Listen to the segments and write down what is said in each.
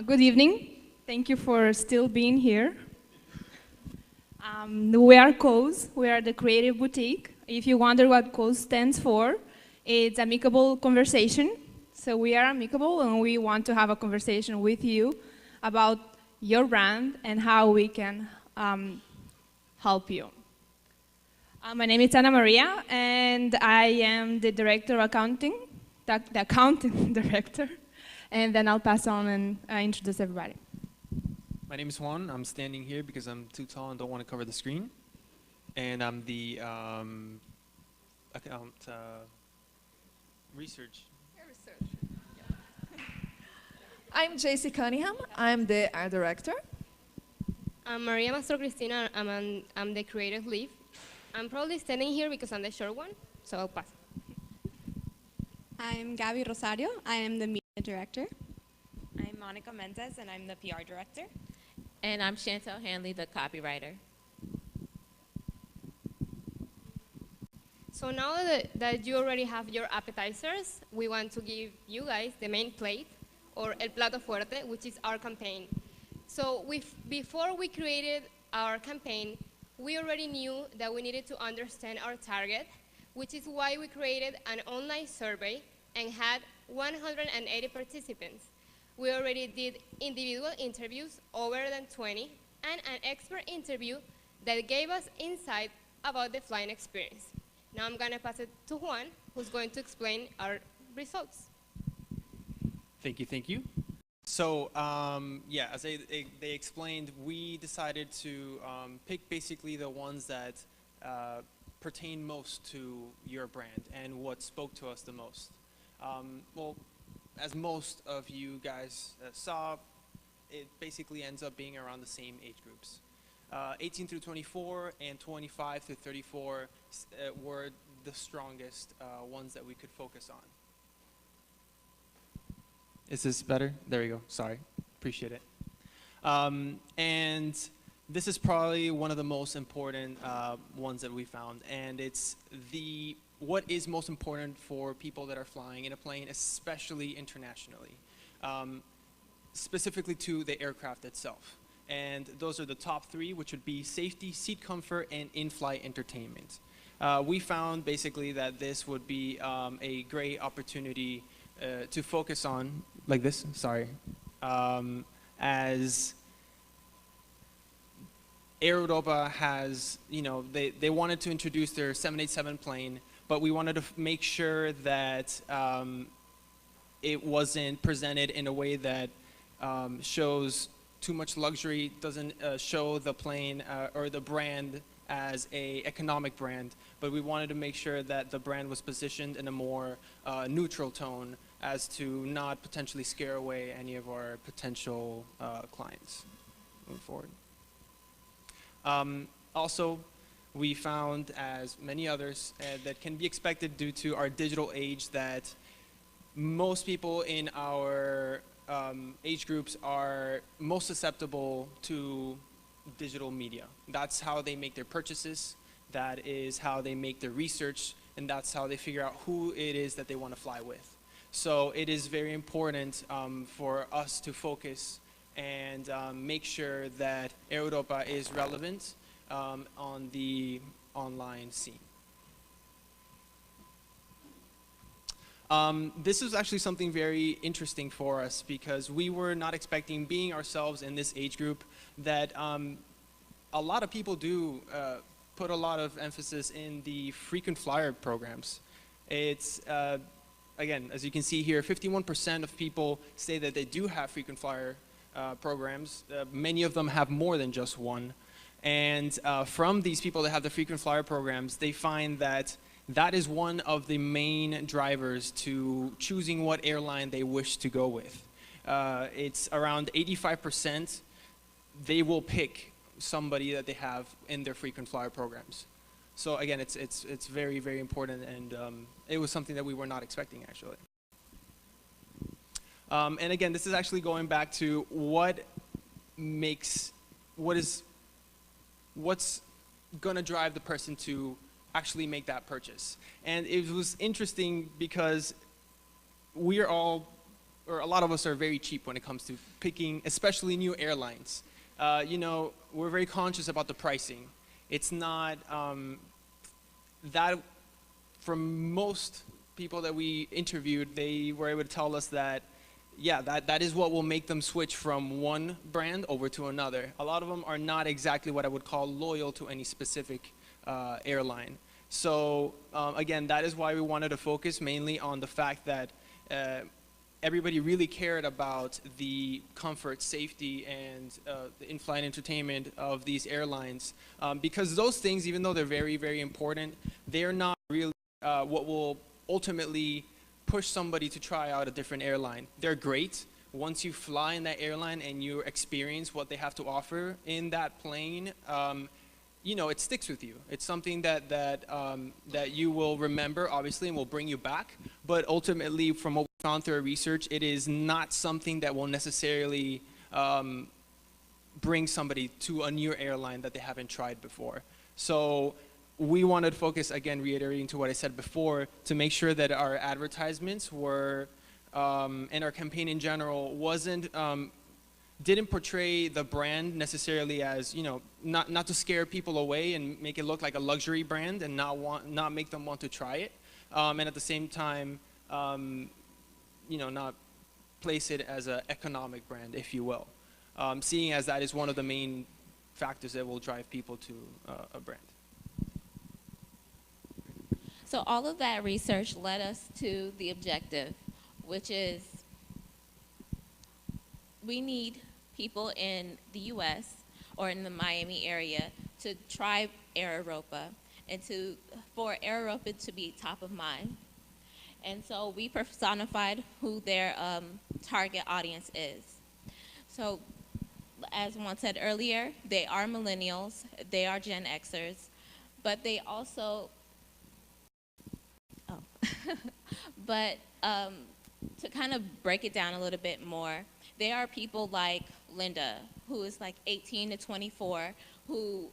Good evening. Thank you for still being here. We are COZE. We are the Creative Boutique. If you wonder what COZE stands for, it's Amicable Conversation. So we are amicable and we want to have a conversation with you about your brand and how we can help you. My name is Ana Maria and I am the Director of Accounting, the Accounting Director. And then I'll pass on and introduce everybody. My name is Juan. I'm standing here because I'm too tall and don't want to cover the screen. And I'm the research. I'm JC Cunningham. I'm the art director. I'm Maria Mastro Cristina. I'm the creative lead. I'm probably standing here because I'm the short one, so I'll pass. I'm Gabby Rosario. I am the media director. I'm Monica Mendez, and I'm the PR director. And I'm Chantel Hanley, the copywriter. So now that you already have your appetizers, we want to give you guys the main plate, or el plato fuerte, which is our campaign. So before we created our campaign, we already knew that we needed to understand our target, which is why we created an online survey and had 180 participants. We already did individual interviews, over than 20, and an expert interview that gave us insight about the flying experience. Now I'm gonna pass it to Juan, who's going to explain our results. Thank you. So, yeah, as they explained, we decided to pick basically the ones that pertain most to your brand and what spoke to us the most. Well, as most of you guys saw, it basically ends up being around the same age groups. 18 through 24 and 25 through 34 were the strongest ones that we could focus on. Is this better? There you go. Sorry. Appreciate it. And this is probably one of the most important ones that we found, and it's what is most important for people that are flying in a plane, especially internationally, specifically to the aircraft itself. And those are the top three, which would be safety, seat comfort, and in-flight entertainment. We found basically that this would be a great opportunity to focus on, like this, sorry, as Europa has, they wanted to introduce their 787 plane, but we wanted to make sure that it wasn't presented in a way that shows too much luxury, doesn't show the plane or the brand as a economic brand, but we wanted to make sure that the brand was positioned in a more neutral tone as to not potentially scare away any of our potential clients moving forward. Also, we found, as many others, that can be expected due to our digital age, that most people in our age groups are most susceptible to digital media. That's how they make their purchases, that is how they make their research, and that's how they figure out who it is that they want to fly with. So it is very important for us to focus and make sure that Air Europa is relevant on the online scene. This was actually something very interesting for us because we were not expecting, being ourselves in this age group, that a lot of people do put a lot of emphasis in the frequent flyer programs. It's, again, as you can see here, 51% of people say that they do have frequent flyer programs. Many of them have more than just one. And from these people that have the frequent flyer programs, they find that that is one of the main drivers to choosing what airline they wish to go with. It's around 85% they will pick somebody that they have in their frequent flyer programs. So again, it's very, very important, and it was something that we were not expecting, actually. And again, this is actually going back to what's going to drive the person to actually make that purchase. And it was interesting because we're all or a lot of us are very cheap when it comes to picking, especially new airlines. You know, we're very conscious about the pricing. It's not that, from most people that we interviewed, they were able to tell us that, yeah, that is what will make them switch from one brand over to another. A lot of them are not exactly what I would call loyal to any specific airline. So again, that is why we wanted to focus mainly on the fact that everybody really cared about the comfort, safety, and the in-flight entertainment of these airlines. Because those things, even though they're very, very important, they're not really what will ultimately push somebody to try out a different airline. They're great. Once you fly in that airline and you experience what they have to offer in that plane, you know, it sticks with you. It's something that you will remember, obviously, and will bring you back. But ultimately, from what we found through our research, it is not something that will necessarily bring somebody to a new airline that they haven't tried before. So we wanted to focus, again, reiterating to what I said before, to make sure that our advertisements were, and our campaign in general, didn't portray the brand necessarily as, you know, not to scare people away and make it look like a luxury brand and not make them want to try it, and at the same time, you know, not place it as an economic brand, if you will, seeing as that is one of the main factors that will drive people to a brand. So all of that research led us to the objective, which is we need people in the US or in the Miami area to try Air Europa and for Air Europa to be top of mind. And so we personified who their target audience is. So as Juan said earlier, they are millennials, they are Gen Xers, but they also, but to kind of break it down a little bit more, they are people like Linda, who is like 18 to 24, who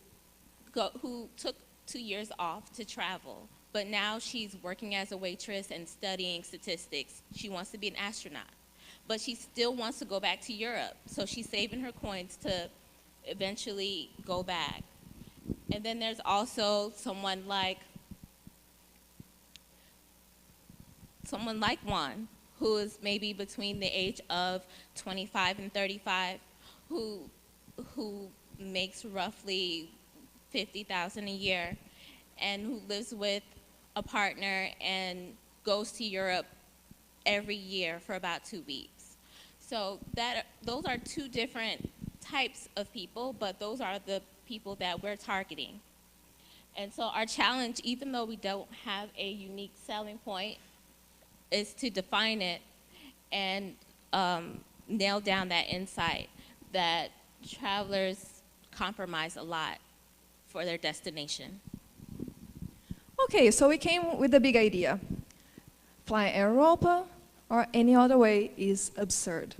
took 2 years off to travel, but now she's working as a waitress and studying statistics. She wants to be an astronaut, but she still wants to go back to Europe, so she's saving her coins to eventually go back. And then there's also someone like Juan, who is maybe between the age of 25 and 35, who makes roughly $50,000 a year, and who lives with a partner and goes to Europe every year for about 2 weeks. So those are two different types of people, but those are the people that we're targeting. And so our challenge, even though we don't have a unique selling point, is to define it and nail down that insight that travelers compromise a lot for their destination. Okay, so we came with a big idea. Fly Air Europa or any other way is absurd.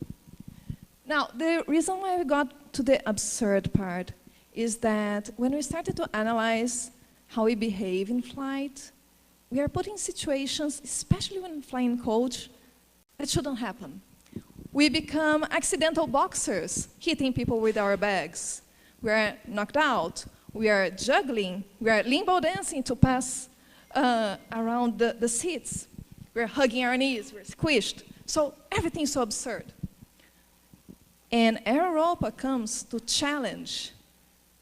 Now, the reason why we got to the absurd part is that when we started to analyze how we behave in flight, we are put in situations, especially when flying coach, that shouldn't happen. We become accidental boxers, hitting people with our bags. We are knocked out. We are juggling. We are limbo dancing to pass around the seats. We're hugging our knees. We're squished. So everything's so absurd. And Air Europa comes to challenge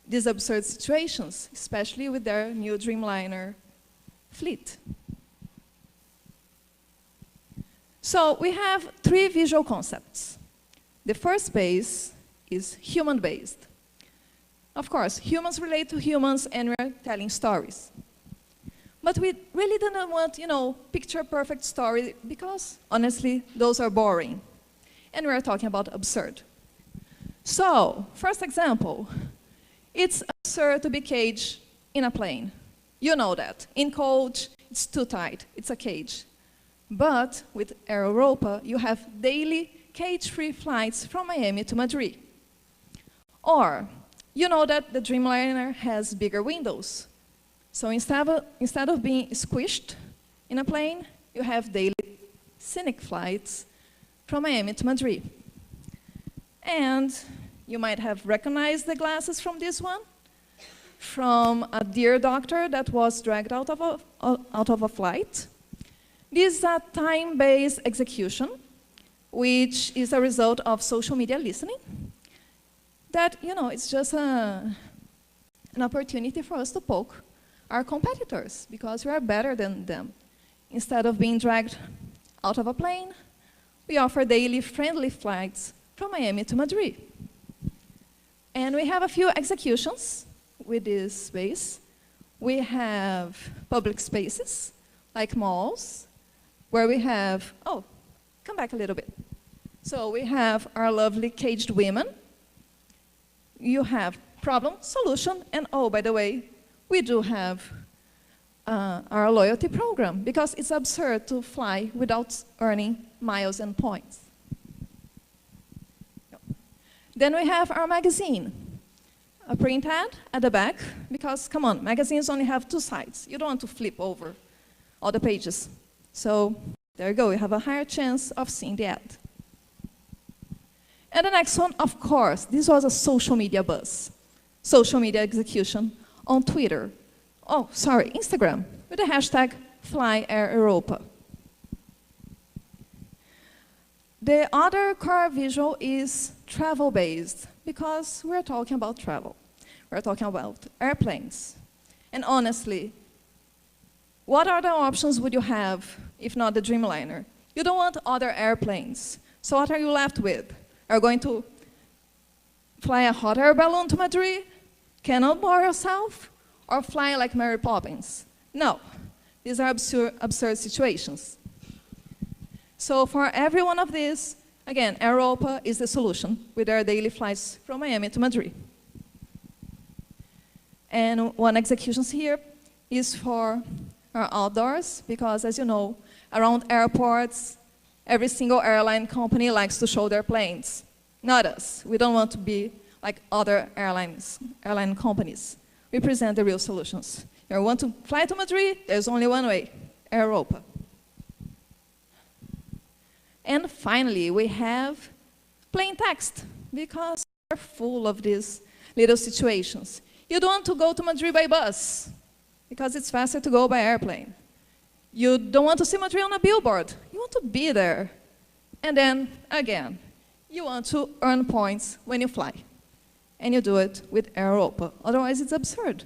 these absurd situations, especially with their new Dreamliner fleet. So we have 3 visual concepts. The first base is human-based. Of course, humans relate to humans and we're telling stories. But we really didn't want, picture-perfect story because, honestly, those are boring. And we're talking about absurd. So, first example, it's absurd to be caged in a plane. You know that. In coach, it's too tight. It's a cage. But with Air Europa, you have daily cage-free flights from Miami to Madrid. Or, you know that the Dreamliner has bigger windows. So instead of being squished in a plane, you have daily scenic flights from Miami to Madrid. And you might have recognized the glasses from this one, from a dear doctor that was dragged out of a flight. This is a time-based execution, which is a result of social media listening. That, you know, it's just an opportunity for us to poke our competitors because we are better than them. Instead of being dragged out of a plane, we offer daily friendly flights from Miami to Madrid. And we have a few executions with this space. We have public spaces, like malls, where we have, oh, come back a little bit. So we have our lovely caged women. You have problem, solution, and oh, by the way, we do have our loyalty program, because it's absurd to fly without earning miles and points. Then we have our magazine, a print ad at the back, because, come on, magazines only have 2 sides. You don't want to flip over all the pages. So there you go, you have a higher chance of seeing the ad. And the next one, of course, this was a social media buzz. Social media execution on Twitter. Oh, sorry, Instagram, with the hashtag #FlyAirEuropa. The other core visual is travel-based, because we're talking about travel. We're talking about airplanes. And honestly, what other options would you have if not the Dreamliner? You don't want other airplanes. So what are you left with? Are you going to fly a hot air balloon to Madrid, cannonball yourself, or fly like Mary Poppins? No, these are absurd situations. So for every one of these, again, Europa is the solution with their daily flights from Miami to Madrid. And one execution here is for our outdoors, because as you know, around airports, every single airline company likes to show their planes. Not us. We don't want to be like other airline companies. We present the real solutions. You want to fly to Madrid? There's only one way, Europa. And finally, we have plain text, because we're full of these little situations. You don't want to go to Madrid by bus, because it's faster to go by airplane. You don't want to see Madrid on a billboard. You want to be there. And then, again, you want to earn points when you fly. And you do it with Europa. Otherwise, it's absurd.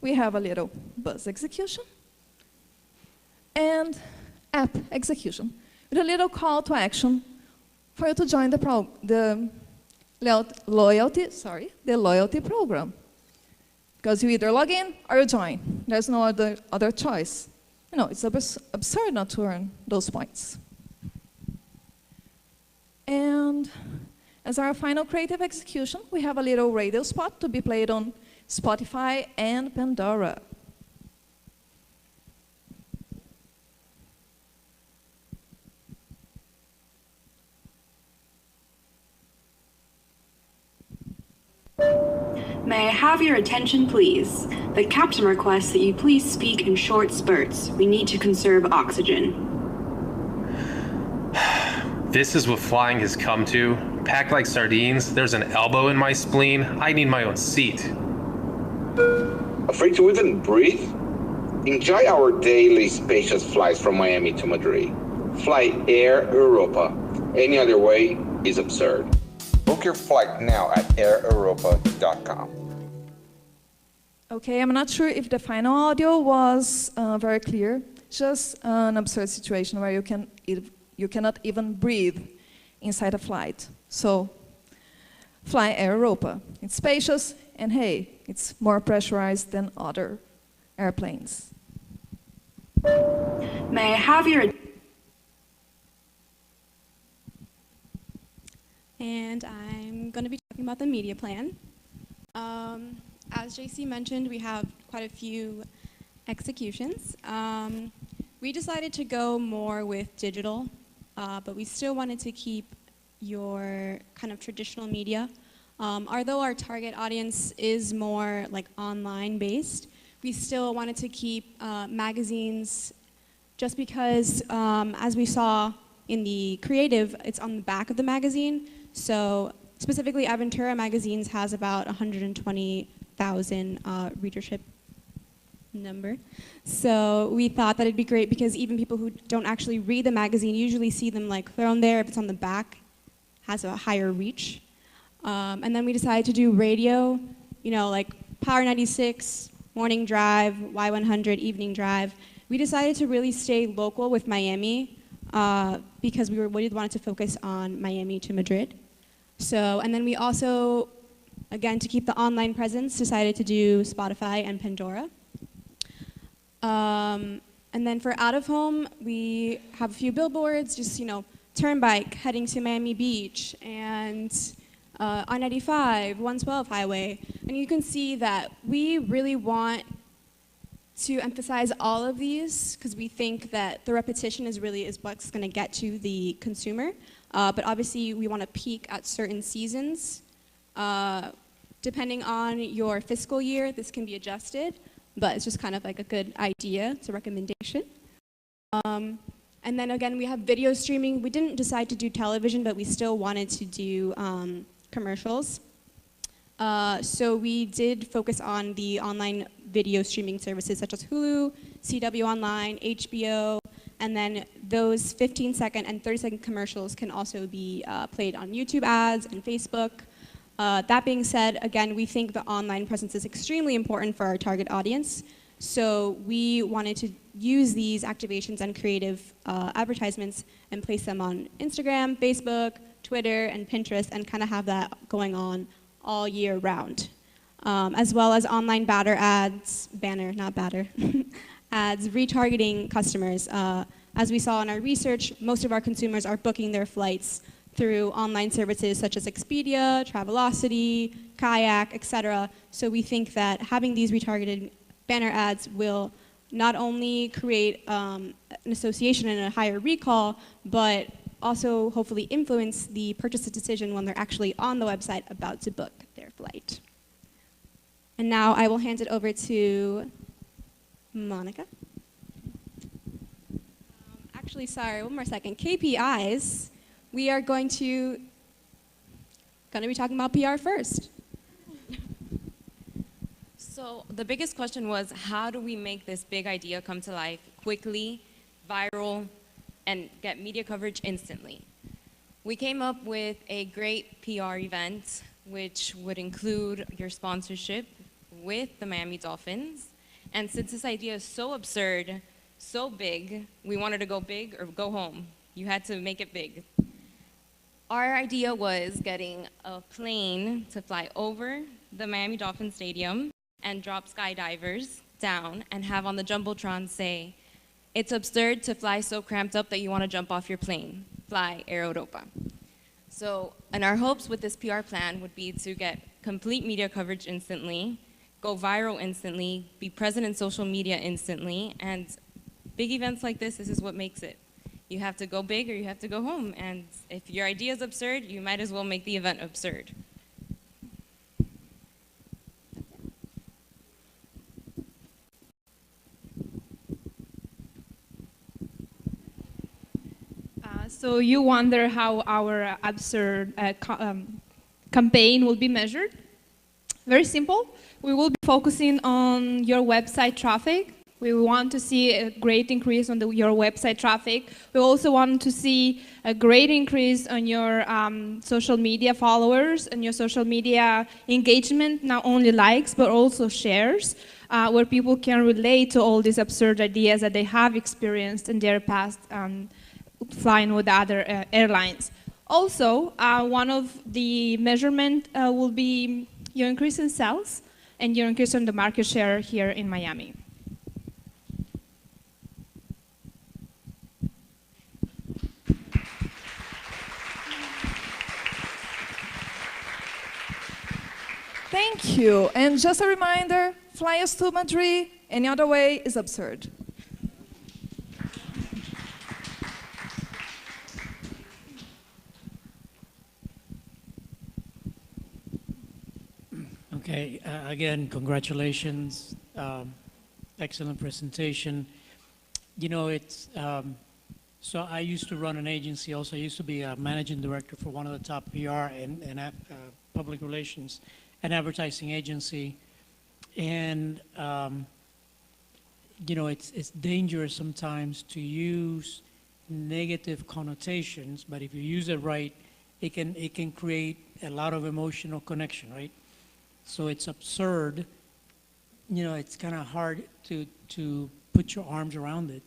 We have a little bus execution and app execution with a little call to action for you to join the loyalty program. Because you either log in or you join. There's no other choice. You know, it's absurd not to earn those points. And as our final creative execution, we have a little radio spot to be played on Spotify and Pandora. May I have your attention, please? The captain requests that you please speak in short spurts. We need to conserve oxygen. This is what flying has come to. Packed like sardines, there's an elbow in my spleen. I need my own seat. Afraid to even breathe? Enjoy our daily spacious flights from Miami to Madrid. Fly Air Europa. Any other way is absurd. Book your flight now at aireuropa.com. Okay, I'm not sure if the final audio was very clear. Just an absurd situation where you cannot even breathe inside a flight. So, fly Air Europa. It's spacious, and hey, it's more pressurized than other airplanes. May I have your... And I'm going to be talking about the media plan. As JC mentioned, we have quite a few executions. We decided to go more with digital, but we still wanted to keep your kind of traditional media. Although our target audience is more like online based, we still wanted to keep magazines, just because as we saw in the creative, it's on the back of the magazine. So specifically, Aventura Magazines has about 120,000 readership number. So we thought that it'd be great because even people who don't actually read the magazine usually see them like thrown there. If it's on the back, has a higher reach. And then we decided to do radio, you know, like Power 96, Morning Drive, Y100, Evening Drive. We decided to really stay local with Miami because we really wanted to focus on Miami to Madrid. So, and then we also, again, to keep the online presence, decided to do Spotify and Pandora. And then for out of home, we have a few billboards, just, you know, Turnpike heading to Miami Beach, and I-95, 112 highway. And you can see that we really want to emphasize all of these because we think that the repetition is what's going to get to the consumer. But obviously, we want to peak at certain seasons. Depending on your fiscal year, this can be adjusted, but it's just kind of like a good idea. It's a recommendation. And then again, we have video streaming. We didn't decide to do television, but we still wanted to do commercials. So we did focus on the online video streaming services such as Hulu, CW Online, HBO, and then those 15-second and 30-second commercials can also be played on YouTube ads and Facebook. That being said, again, we think the online presence is extremely important for our target audience. So we wanted to use these activations and creative advertisements and place them on Instagram, Facebook, Twitter, and Pinterest, and kind of have that going on all year round. As well as online ads, retargeting customers. As we saw in our research, most of our consumers are booking their flights through online services such as Expedia, Travelocity, Kayak, etc. So we think that having these retargeted banner ads will not only create an association and a higher recall, but also hopefully influence the purchase decision when they're actually on the website about to book their flight. And now I will hand it over to Monica. Actually, sorry, one more second. KPIs, we are going to be talking about PR first. So the biggest question was, how do we make this big idea come to life quickly, viral, and get media coverage instantly? We came up with a great PR event, which would include your sponsorship with the Miami Dolphins. And since this idea is so absurd, so big, we wanted to go big or go home. You had to make it big. Our idea was getting a plane to fly over the Miami Dolphin Stadium and drop skydivers down and have on the Jumbotron say, "It's absurd to fly so cramped up that you want to jump off your plane. Fly Air Europa." So, and our hopes with this PR plan would be to get complete media coverage instantly, go viral instantly, be present in social media instantly, and big events like this is what makes it. You have to go big or you have to go home, and if your idea is absurd, you might as well make the event absurd. So you wonder how our absurd campaign will be measured? Very simple. We will be focusing on your website traffic. We want to see a great increase on your website traffic. We also want to see a great increase on your social media followers and your social media engagement, not only likes, but also shares, where people can relate to all these absurd ideas that they have experienced in their past flying with other airlines. Also, one of the measurement will be your increase in sales and your increase in the market share here in Miami. Thank you. And just a reminder, fly us to Madrid, any other way is absurd. Okay, again, congratulations. Excellent presentation. You know, it's So I used to run an agency also. I used to be a managing director for one of the top PR and public relations and advertising agency. And, you know, it's dangerous sometimes to use negative connotations, but if you use it right, it can create a lot of emotional connection, right? So it's absurd. You know, it's kind of hard to put your arms around it.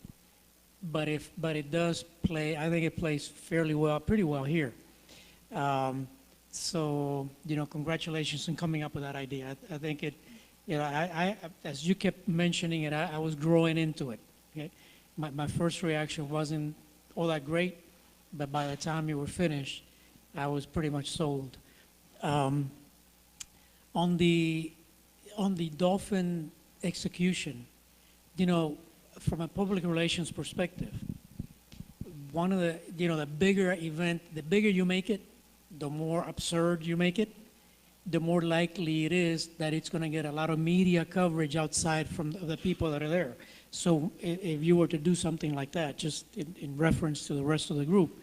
But it does play, I think it plays fairly well, pretty well here. So, you know, congratulations on coming up with that idea. I think it, you know, I as you kept mentioning it, I was growing into it. Okay? My first reaction wasn't all that great, but by the time you were finished, I was pretty much sold. On the dolphin execution, you know, from a public relations perspective, one of the, you know, the bigger event, the bigger you make it, the more absurd you make it, the more likely it is that it's going to get a lot of media coverage outside from the people that are there. So if you were to do something like that, just in reference to the rest of the group,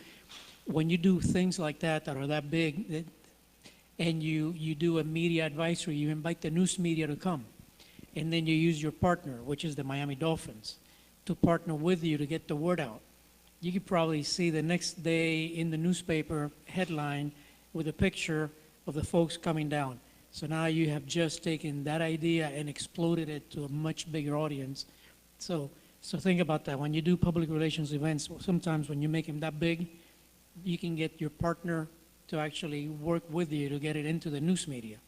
when you do things like that are that big, and you do a media advisory, you invite the news media to come, and then you use your partner, which is the Miami Dolphins, to partner with you to get the word out. You could probably see the next day in the newspaper headline with a picture of the folks coming down. So now you have just taken that idea and exploded it to a much bigger audience. So think about that. When you do public relations events, sometimes when you make them that big, you can get your partner to actually work with you to get it into the news media.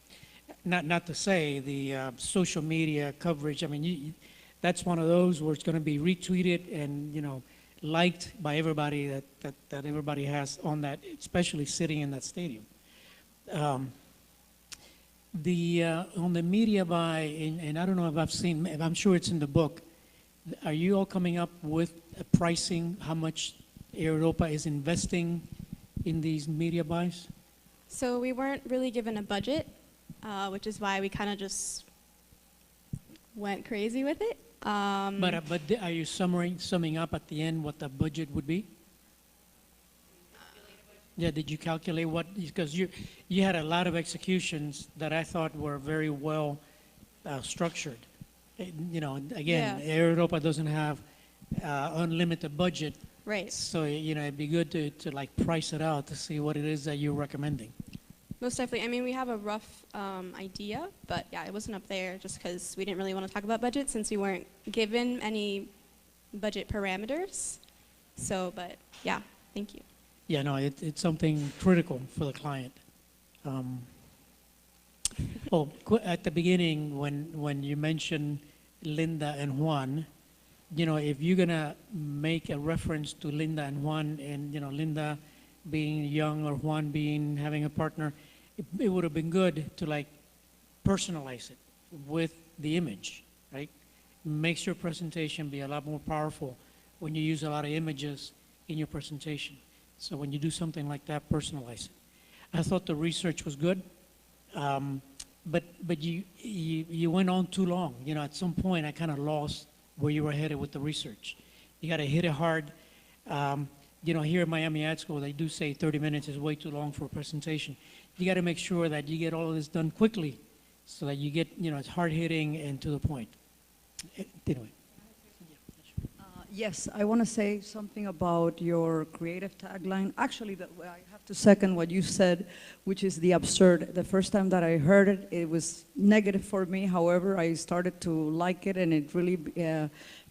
Not to say the social media coverage, I mean, that's one of those where it's going to be retweeted and, you know, liked by everybody that everybody has on that, especially sitting in that stadium. On the media buy, and I don't know if I've seen, if I'm sure it's in the book, are you all coming up with a pricing, how much Europa is investing in these media buys? So we weren't really given a budget, which is why we kind of just went crazy with it. But are you summing up at the end what the budget would be? Yeah, did you calculate what, because you had a lot of executions that I thought were very well structured. You know, again, Yeah. Europa doesn't have unlimited budget. Right. So, you know, it'd be good to like price it out to see what it is that you're recommending. Most definitely. I mean, we have a rough idea, but yeah, it wasn't up there just because we didn't really want to talk about budget since we weren't given any budget parameters. So, but yeah, thank you. Yeah, no, it's something critical for the client. At the beginning, when you mentioned Linda and Juan, you know, if you're gonna make a reference to Linda and Juan, and you know, Linda being young or Juan having a partner, it would have been good to like personalize it with the image, right? Makes your presentation be a lot more powerful when you use a lot of images in your presentation. So when you do something like that, personalize it. I thought the research was good, but you went on too long. You know, at some point I kind of lost where you were headed with the research. You got to hit it hard. You know, here at Miami Ad School, they do say 30 minutes is way too long for a presentation. You got to make sure that you get all of this done quickly so that you get, you know, it's hard hitting and to the point. Anyway. Yes, I want to say something about your creative tagline. Actually, I have to second what you said, which is the absurd. The first time that I heard it, it was negative for me. However, I started to like it, and it really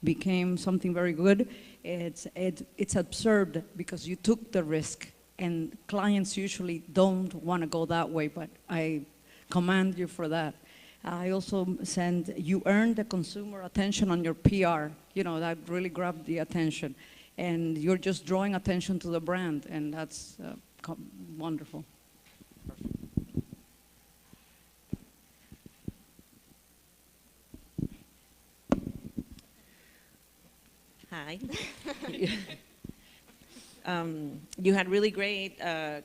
became something very good. It's absurd because you took the risk, and clients usually don't want to go that way, but I commend you for that. I also you earned the consumer attention on your PR. You know, that really grabbed the attention. And you're just drawing attention to the brand, and that's wonderful. Hi. You had really great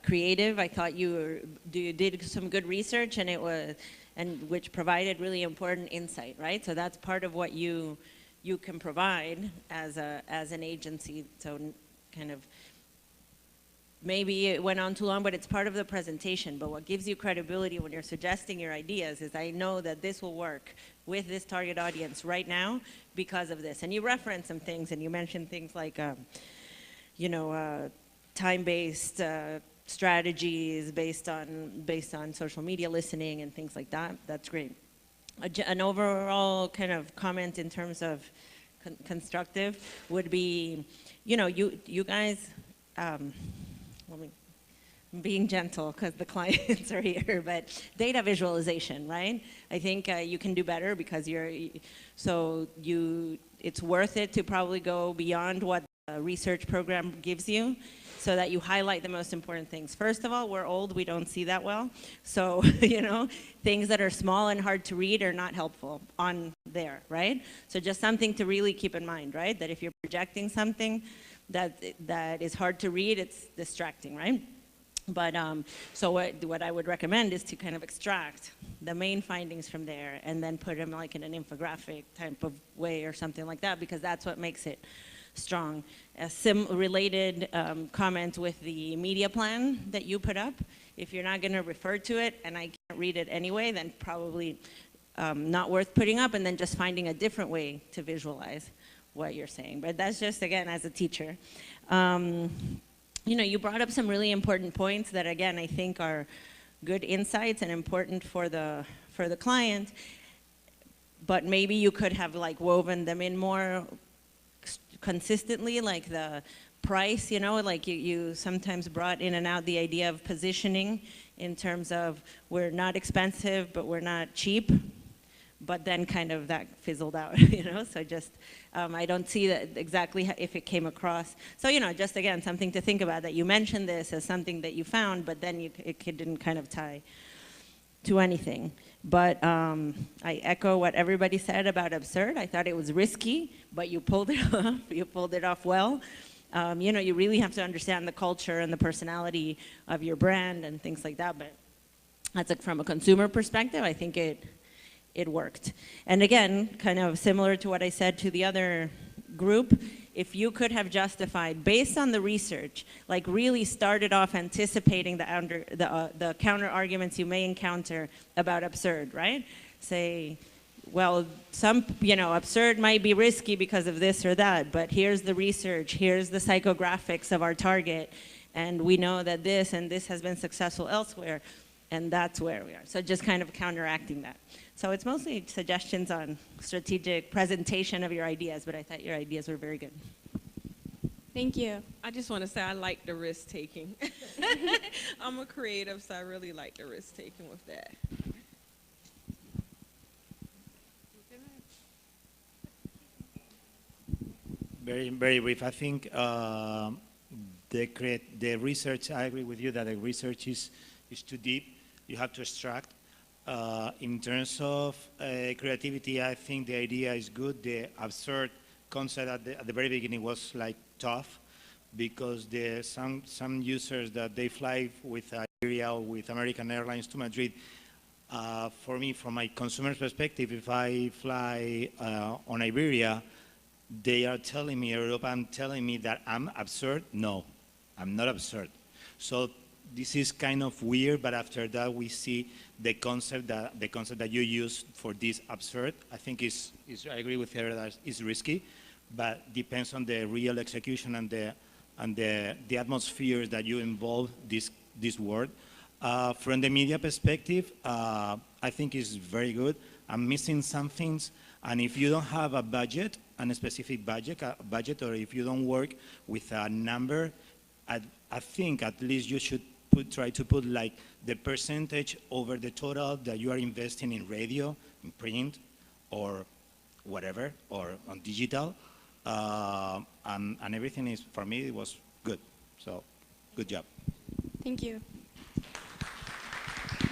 creative. I thought you did some good research, and which provided really important insight, right? So that's part of what you can provide as an agency. So kind of, maybe it went on too long, but it's part of the presentation. But what gives you credibility when you're suggesting your ideas is I know that this will work with this target audience right now because of this. And you reference some things, and you mentioned things like, you know, time-based strategies based on social media listening and things like that. That's great. An overall kind of comment in terms of constructive would be, you know, you guys, being gentle because the clients are here, but data visualization, right? I think you can do better because it's worth it to probably go beyond what the research program gives you so that you highlight the most important things. First of all, we're old, we don't see that well. So, you know, things that are small and hard to read are not helpful on there, right? So just something to really keep in mind, right? That if you're projecting something that is hard to read, it's distracting, right? But so what I would recommend is to kind of extract the main findings from there and then put them like in an infographic type of way or something like that, because that's what makes it strong. A related comment with the media plan that you put up, if you're not going to refer to it and I can't read it anyway, then probably not worth putting up, and then just finding a different way to visualize what you're saying. But that's just, again, as a teacher. You know, you brought up some really important points that, again, I think are good insights and important for the client, but maybe you could have like woven them in more consistently, like the price, you know, like you sometimes brought in and out the idea of positioning in terms of we're not expensive, but we're not cheap. But then kind of that fizzled out, you know, so just, I don't see that exactly if it came across. So, you know, just again, something to think about, that you mentioned this as something that you found, but then it didn't kind of tie to anything. But I echo what everybody said about absurd. I thought it was risky, but you pulled it off. You pulled it off well. You know, you really have to understand the culture and the personality of your brand and things like that. But that's like from a consumer perspective, I think it worked. And again, kind of similar to what I said to the other group, if you could have justified, based on the research, like really started off anticipating the counter arguments you may encounter about absurd, right? Say, well, you know, absurd might be risky because of this or that, but here's the research, here's the psychographics of our target, and we know that this and this has been successful elsewhere, and that's where we are. So just kind of counteracting that. So it's mostly suggestions on strategic presentation of your ideas, but I thought your ideas were very good. Thank you. I just want to say I like the risk taking. I'm a creative, so I really like the risk taking with that. Very, very brief. I think the research, I agree with you that the research is too deep. You have to extract. In terms of creativity, I think the idea is good. The absurd concept at the very beginning was like tough, because some users that they fly with Iberia or with American Airlines to Madrid, for me, from my consumer's perspective, if I fly on Iberia, they are telling me, Europa, telling me that I'm absurd. No, I'm not absurd. So this is kind of weird, but after that we see the concept that you use for this absurd. I think I agree with her that it's risky, but depends on the real execution and the atmosphere that you involve this word. From the media perspective, I think it's very good. I'm missing some things, and if you don't have a budget, a specific budget, or if you don't work with a number, I think at least you should try to put like the percentage over the total that you are investing in radio, in print, or whatever, or on digital, and everything is, for me, it was good. So, good job. Thank you.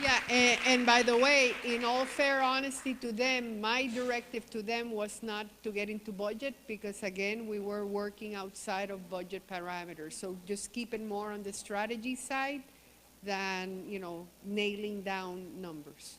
Yeah, and by the way, in all fair honesty to them, my directive to them was not to get into budget, because again, we were working outside of budget parameters. So just keep it more on the strategy side than, you know, nailing down numbers.